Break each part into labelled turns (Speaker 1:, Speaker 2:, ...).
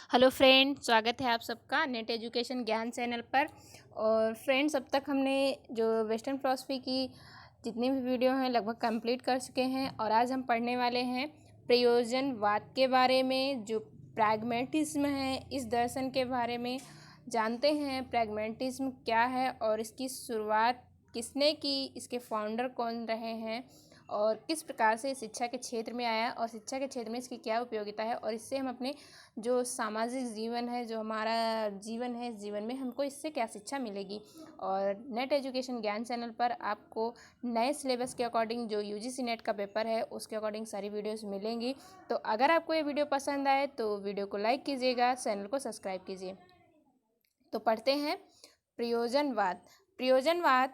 Speaker 1: Hello friend, स्वागत है आप सबका नेट एजुकेशन ज्ञान चैनल पर। और फ्रेंड्स, अब तक हमने जो वेस्टर्न फिलॉसफी की जितनी भी वीडियो हैं लगभग कंप्लीट कर चुके हैं। और आज हम पढ़ने वाले हैं प्रयोजनवाद के बारे में, जो प्रैग्मेटिज्म है इस दर्शन के बारे में जानते हैं। प्रैग्मेटिज्म क्या है और इसकी शुरुआत किसने की, इसके फाउंडर कौन रहे हैं और किस प्रकार से शिक्षा के क्षेत्र में आया और शिक्षा के क्षेत्र में इसकी क्या उपयोगिता है, और इससे हम अपने जो सामाजिक जीवन है, जो हमारा जीवन है, इस जीवन में हमको इससे क्या शिक्षा मिलेगी। और नेट एजुकेशन ज्ञान चैनल पर आपको नए सिलेबस के अकॉर्डिंग जो यूजीसी नेट का पेपर है उसके अकॉर्डिंग सारी वीडियोस मिलेंगी। तो अगर आपको ये वीडियो पसंद आए तो वीडियो को लाइक कीजिएगा, चैनल को सब्सक्राइब कीजिए। तो पढ़ते हैं प्रयोजनवाद। प्रयोजनवाद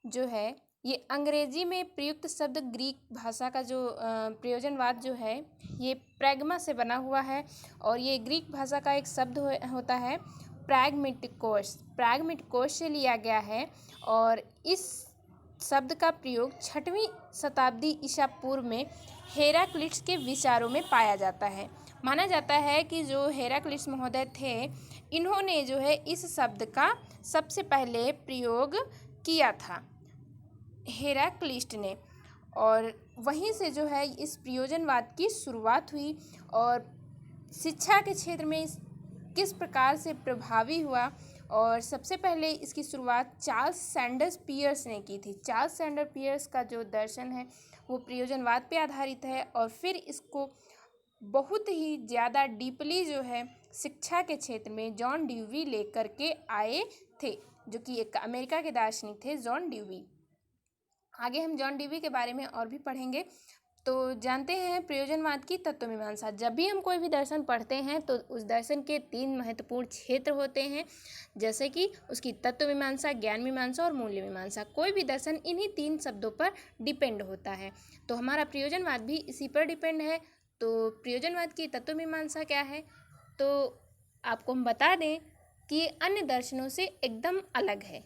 Speaker 1: जो है ये अंग्रेजी में प्रयुक्त शब्द ग्रीक भाषा का जो प्रयोजनवाद जो है ये प्रैग्मा से बना हुआ है। और ये ग्रीक भाषा का एक शब्द होता है प्रैग्मेटिकोस। प्रैग्मेटिकोस से लिया गया है और इस शब्द का प्रयोग 6वीं शताब्दी ईसा पूर्व में हेराक्लिटस के विचारों में पाया जाता है। माना जाता है कि जो हेराक्लिटस महोदय थे, इन्होंने जो है इस शब्द का सबसे पहले प्रयोग किया था, हेराक्लिटस ने। और वहीं से जो है इस प्रयोजनवाद की शुरुआत हुई और शिक्षा के क्षेत्र में किस प्रकार से प्रभावी हुआ। और सबसे पहले इसकी शुरुआत चार्ल्स सैंडर्स पियर्स ने की थी। चार्ल्स सैंडर्स पियर्स का जो दर्शन है वो प्रयोजनवाद पे आधारित है। और फिर इसको बहुत ही ज़्यादा डीपली जो है शिक्षा के क्षेत्र में जॉन ड्यूवी लेकर के आए थे, जो कि एक अमेरिका के दार्शनिक थे, जॉन ड्यूवी। आगे हम जॉन ड्यूवी के बारे में और भी पढ़ेंगे। तो जानते हैं प्रयोजनवाद की तत्व मीमांसा। जब भी हम कोई भी दर्शन पढ़ते हैं तो उस दर्शन के 3 महत्वपूर्ण क्षेत्र होते हैं, जैसे कि उसकी तत्व मीमांसा, ज्ञान मीमांसा और मूल्य मीमांसा। कोई भी दर्शन इन्हीं 3 शब्दों पर डिपेंड होता है। तो हमारा प्रयोजनवाद भी इसी पर डिपेंड है। तो प्रयोजनवाद की तत्व मीमांसा क्या है, तो आपको हम बता दें कि अन्य दर्शनों से एकदम अलग है।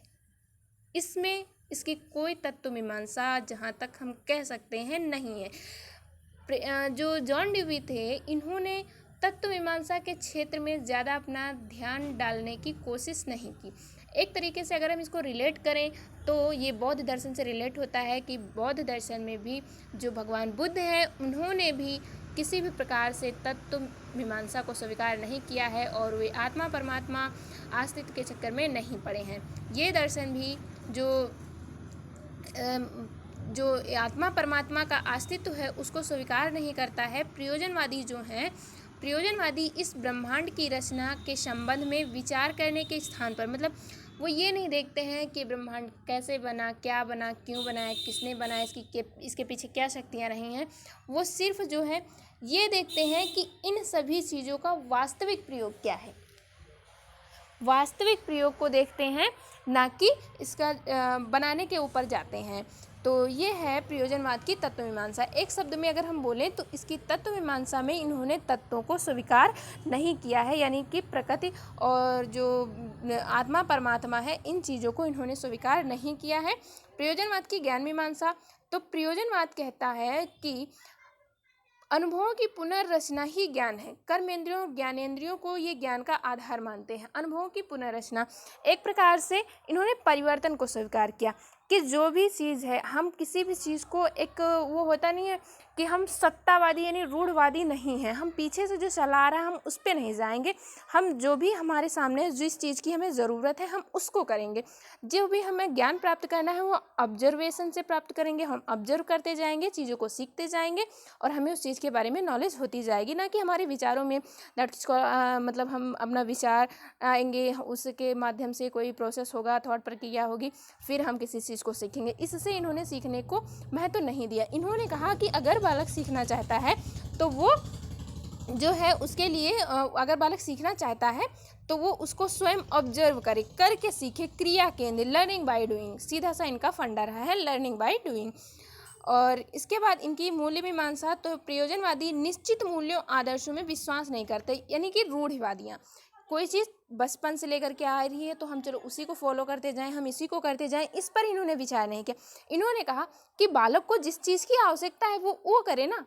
Speaker 1: इसमें इसकी कोई तत्व मीमांसा जहाँ तक हम कह सकते हैं नहीं है। जो जॉन ड्यूवी थे, इन्होंने तत्व मीमांसा के क्षेत्र में ज़्यादा अपना ध्यान डालने की कोशिश नहीं की। एक तरीके से अगर हम इसको रिलेट करें तो ये बौद्ध दर्शन से रिलेट होता है कि बौद्ध दर्शन में भी जो भगवान बुद्ध हैं, उन्होंने भी किसी भी प्रकार से तत्व मीमांसा को स्वीकार नहीं किया है और वे आत्मा परमात्मा अस्तित्व के चक्कर में नहीं पड़े हैं। ये दर्शन भी जो आत्मा परमात्मा का अस्तित्व है उसको स्वीकार नहीं करता है। प्रयोजनवादी जो हैं, प्रयोजनवादी इस ब्रह्मांड की रचना के संबंध में विचार करने के स्थान पर, मतलब वो ये नहीं देखते हैं कि ब्रह्मांड कैसे बना, क्या बना, क्यों बनाया, किसने बनाया, इसके पीछे क्या शक्तियाँ रही हैं। वो सिर्फ जो है ये देखते हैं कि इन सभी चीज़ों का वास्तविक प्रयोग क्या है, वास्तविक प्रयोग को देखते हैं, ना कि इसका बनाने के ऊपर जाते हैं। तो ये है प्रयोजनवाद की तत्व मीमांसा। एक शब्द में अगर हम बोलें तो इसकी तत्व मीमांसा में इन्होंने तत्वों को स्वीकार नहीं किया है, यानी कि प्रकृति और जो आत्मा परमात्मा है, इन चीज़ों को इन्होंने स्वीकार नहीं किया है। प्रयोजनवाद की ज्ञान मीमांसा, तो प्रयोजनवाद कहता है कि अनुभवों की पुनर्रचना ही ज्ञान है। कर्मेंद्रियों, ज्ञानेंद्रियों को ये ज्ञान का आधार मानते हैं। अनुभवों की पुनर्रचना, एक प्रकार से इन्होंने परिवर्तन को स्वीकार किया कि जो भी चीज़ है, हम किसी भी चीज़ को एक वो होता नहीं है कि हम सत्तावादी यानी रूढ़वादी नहीं हैं, हम पीछे से जो चला आ रहा है हम उस पर नहीं जाएंगे। हम जो भी हमारे सामने जिस चीज़ की हमें ज़रूरत है हम उसको करेंगे। जो भी हमें ज्ञान प्राप्त करना है वो ऑब्जर्वेशन से प्राप्त करेंगे। हम ऑब्जर्व करते जाएंगे, चीज़ों को सीखते जाएंगे और हमें उस चीज़ के बारे में नॉलेज होती जाएगी। ना कि हमारे विचारों में मतलब हम अपना विचार आएंगे, उसके माध्यम से कोई प्रोसेस होगा, थॉट प्रक्रिया होगी, फिर हम किसी चीज़ को सीखेंगे। इससे इन्होंने सीखने को महत्व नहीं दिया। इन्होंने कहा कि अगर बालक सीखना चाहता है तो वो जो है उसके लिए अगर बालक सीखना चाहता है तो वो उसको स्वयं ऑब्जर्व करे, करके सीखे, क्रिया केंद्र, लर्निंग बाय डूइंग। सीधा सा इनका फंडा रहा है लर्निंग बाय डूइंग। और इसके बाद इनकी मूल्य मीमांसा, तो प्रयोजनवादी निश्चित मूल्यों आदर्शों में विश्वास नहीं करते, यानी कि रूढ़िवादियाँ। कोई चीज़ बचपन से लेकर के आ रही है तो हम चलो उसी को फॉलो करते जाएं, हम इसी को करते जाएं, इस पर इन्होंने विचार नहीं किया। इन्होंने कहा कि बालक को जिस चीज़ की आवश्यकता है वो करे ना,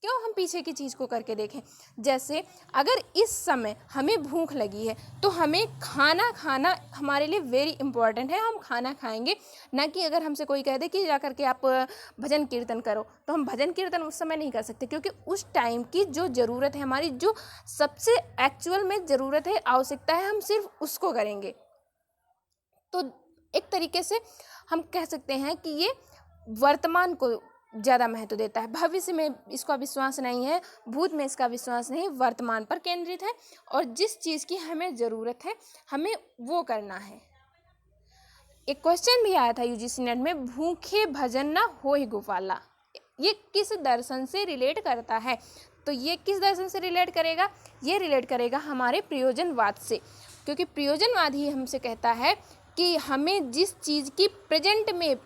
Speaker 1: क्यों हम पीछे की चीज़ को करके देखें। जैसे अगर इस समय हमें भूख लगी है तो हमें खाना खाना हमारे लिए वेरी इंपॉर्टेंट है, हम खाना खाएंगे। ना कि अगर हमसे कोई कह दे कि जा करके आप भजन कीर्तन करो, तो हम भजन कीर्तन उस समय नहीं कर सकते, क्योंकि उस टाइम की जो ज़रूरत है, हमारी जो सबसे एक्चुअल में ज़रूरत है, आवश्यकता है, हम सिर्फ उसको करेंगे। तो एक तरीके से हम कह सकते हैं कि ये वर्तमान को ज़्यादा महत्व देता है, भविष्य में इसका विश्वास नहीं है, भूत में इसका विश्वास नहीं, वर्तमान पर केंद्रित है। और जिस चीज़ की हमें ज़रूरत है हमें वो करना है। एक क्वेश्चन भी आया था यूजीसी नेट में, भूखे भजन ना हो ही गोपाला, ये किस दर्शन से रिलेट करता है? तो ये किस दर्शन से रिलेट करेगा? ये रिलेट करेगा हमारे प्रयोजनवाद से, क्योंकि प्रयोजनवाद ही हमसे कहता है कि हमें जिस चीज़ की प्रेजेंट में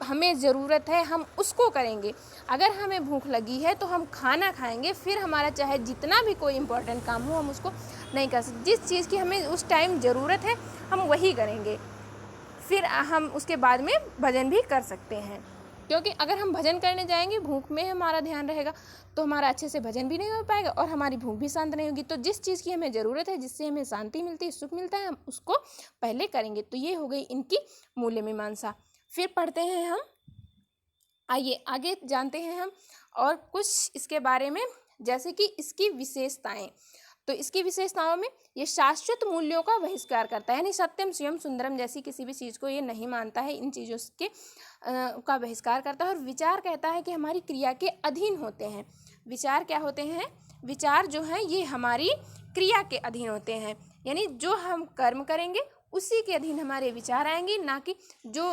Speaker 1: हमें ज़रूरत है हम उसको करेंगे। अगर हमें भूख लगी है तो हम खाना खाएंगे, फिर हमारा चाहे जितना भी कोई इम्पोर्टेंट काम हो हम उसको नहीं कर सकते। जिस चीज़ की हमें उस टाइम ज़रूरत है हम वही करेंगे, फिर हम उसके बाद में भजन भी कर सकते हैं। क्योंकि अगर हम भजन करने जाएंगे, भूख में हमारा ध्यान रहेगा, तो हमारा अच्छे से भजन भी नहीं हो पाएगा और हमारी भूख भी शांत नहीं होगी। तो जिस चीज़ की हमें ज़रूरत है, जिससे हमें शांति मिलती है, सुख मिलता है, हम उसको पहले करेंगे। तो ये हो गई इनकी मूल्य मीमांसा। फिर पढ़ते हैं हम, आइए आगे जानते हैं हम और कुछ इसके बारे में, जैसे कि इसकी विशेषताएं। तो इसकी विशेषताओं में ये शाश्वत मूल्यों का बहिष्कार करता है, यानी सत्यम शिवम सुंदरम जैसी किसी भी चीज़ को ये नहीं मानता है, इन चीज़ों के का बहिष्कार करता है। और विचार कहता है कि हमारी क्रिया के अधीन होते हैं। विचार क्या होते हैं? विचार जो हैं ये हमारी क्रिया के अधीन होते हैं, यानी जो हम कर्म करेंगे उसी के अधीन हमारे विचार आएंगे, ना कि जो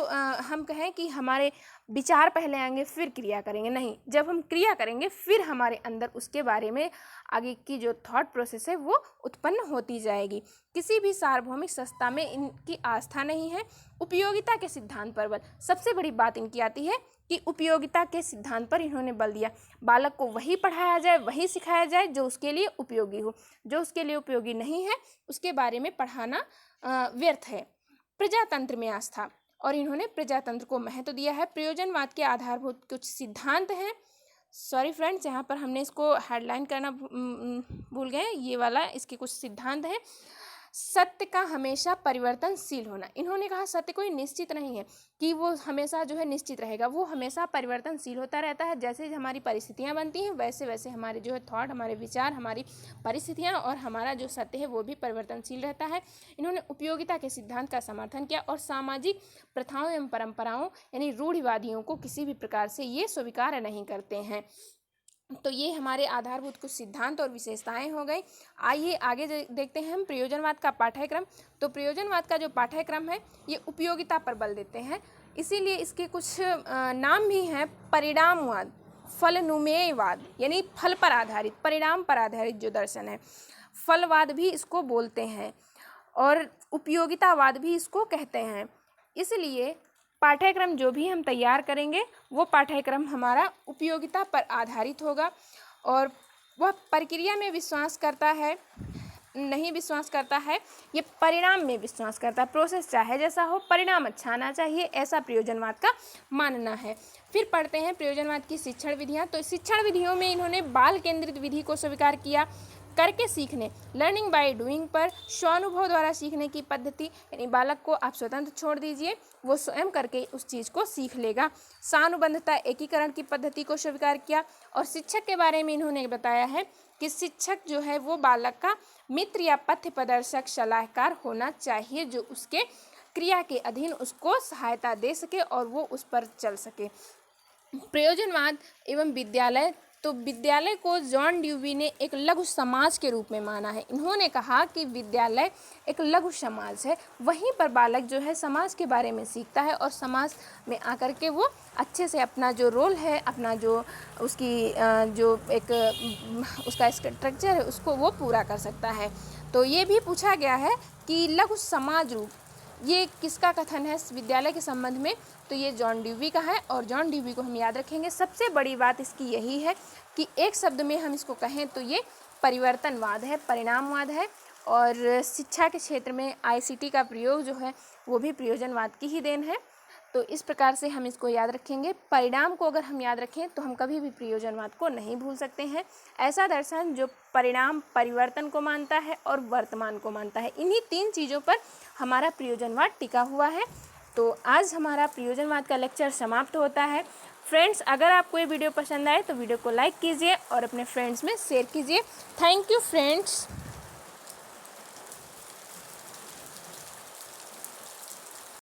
Speaker 1: हम कहें कि हमारे विचार पहले आएंगे फिर क्रिया करेंगे। नहीं, जब हम क्रिया करेंगे फिर हमारे अंदर उसके बारे में आगे की जो थॉट प्रोसेस है वो उत्पन्न होती जाएगी। किसी भी सार्वभौमिक संस्था में इनकी आस्था नहीं है। उपयोगिता के सिद्धांत पर बल, सबसे बड़ी बात इनकी आती है कि उपयोगिता के सिद्धांत पर इन्होंने बल दिया। बालक को वही पढ़ाया जाए, वही सिखाया जाए जो उसके लिए उपयोगी हो। जो उसके लिए उपयोगी नहीं है उसके बारे में पढ़ाना व्यर्थ है। प्रजातंत्र में आस्था, और इन्होंने प्रजातंत्र को महत्व दिया है। प्रयोजनवाद के आधारभूत कुछ सिद्धांत हैं। सॉरी फ्रेंड्स, यहाँ पर हमने इसको हेडलाइन करना भूल गए, ये वाला इसके कुछ सिद्धांत हैं। सत्य का हमेशा परिवर्तनशील होना, इन्होंने कहा सत्य कोई निश्चित नहीं है कि वो हमेशा जो है निश्चित रहेगा, वो हमेशा परिवर्तनशील होता रहता है। जैसे हमारी परिस्थितियाँ बनती हैं वैसे वैसे हमारे जो है थॉट, हमारे विचार, हमारी परिस्थितियाँ और हमारा जो सत्य है वो भी परिवर्तनशील रहता है। इन्होंने उपयोगिता के सिद्धांत का समर्थन किया और सामाजिक प्रथाओं एवं परंपराओं यानी रूढ़िवादियों को किसी भी प्रकार से ये स्वीकार नहीं करते हैं। तो ये हमारे आधारभूत कुछ सिद्धांत और विशेषताएं हो गई। आइए आगे देखते हैं हम प्रयोजनवाद का पाठ्यक्रम। तो प्रयोजनवाद का जो पाठ्यक्रम है ये उपयोगिता पर बल देते हैं, इसीलिए इसके कुछ नाम भी हैं। परिणामवाद, फलनुमेयवाद यानी फल पर आधारित, परिणाम पर आधारित जो दर्शन है, फलवाद भी इसको बोलते हैं और उपयोगितावाद भी इसको कहते हैं। इसलिए पाठ्यक्रम जो भी हम तैयार करेंगे वो पाठ्यक्रम हमारा उपयोगिता पर आधारित होगा और वह प्रक्रिया में विश्वास करता है, नहीं विश्वास करता है, ये परिणाम में विश्वास करता है। प्रोसेस चाहे जैसा हो, परिणाम अच्छा आना चाहिए, ऐसा प्रयोजनवाद का मानना है। फिर पढ़ते हैं प्रयोजनवाद की शिक्षण विधियाँ। तो शिक्षण विधियों में इन्होंने बाल केंद्रित विधि को स्वीकार किया, करके सीखने, लर्निंग बाय डूइंग पर, स्वानुभव द्वारा सीखने की पद्धति, यानी बालक को आप स्वतंत्र छोड़ दीजिए, वो स्वयं करके उस चीज़ को सीख लेगा। सानुबंधता एकीकरण की पद्धति को स्वीकार किया और शिक्षक के बारे में इन्होंने बताया है कि शिक्षक जो है वो बालक का मित्र या पथ प्रदर्शक सलाहकार होना चाहिए, जो उसके क्रिया के अधीन उसको सहायता दे सके और वो उस पर चल सके। प्रयोजनवाद एवं विद्यालय, तो विद्यालय को जॉन ड्यूवी ने एक लघु समाज के रूप में माना है। इन्होंने कहा कि विद्यालय एक लघु समाज है, वहीं पर बालक जो है समाज के बारे में सीखता है और समाज में आकर के वो अच्छे से अपना जो रोल है, अपना जो उसकी जो एक उसका स्ट्रक्चर है उसको वो पूरा कर सकता है। तो ये भी पूछा गया है कि लघु समाज रूप ये किसका कथन है विद्यालय के संबंध में, तो ये जॉन ड्यूवी का है और जॉन ड्यूवी को हम याद रखेंगे। सबसे बड़ी बात इसकी यही है कि एक शब्द में हम इसको कहें तो ये परिवर्तनवाद है, परिणामवाद है। और शिक्षा के क्षेत्र में आईसीटी का प्रयोग जो है वो भी प्रयोजनवाद की ही देन है। तो इस प्रकार से हम इसको याद रखेंगे। परिणाम को अगर हम याद रखें तो हम कभी भी प्रयोजनवाद को नहीं भूल सकते हैं। ऐसा दर्शन जो परिणाम परिवर्तन को मानता है और वर्तमान को मानता है, इन्हीं 3 चीज़ों पर हमारा प्रयोजनवाद टिका हुआ है। तो आज हमारा प्रयोजनवाद का लेक्चर समाप्त होता है। फ्रेंड्स, अगर आपको ये वीडियो पसंद आए तो वीडियो को लाइक कीजिए और अपने फ्रेंड्स में शेयर कीजिए। Thank you friends.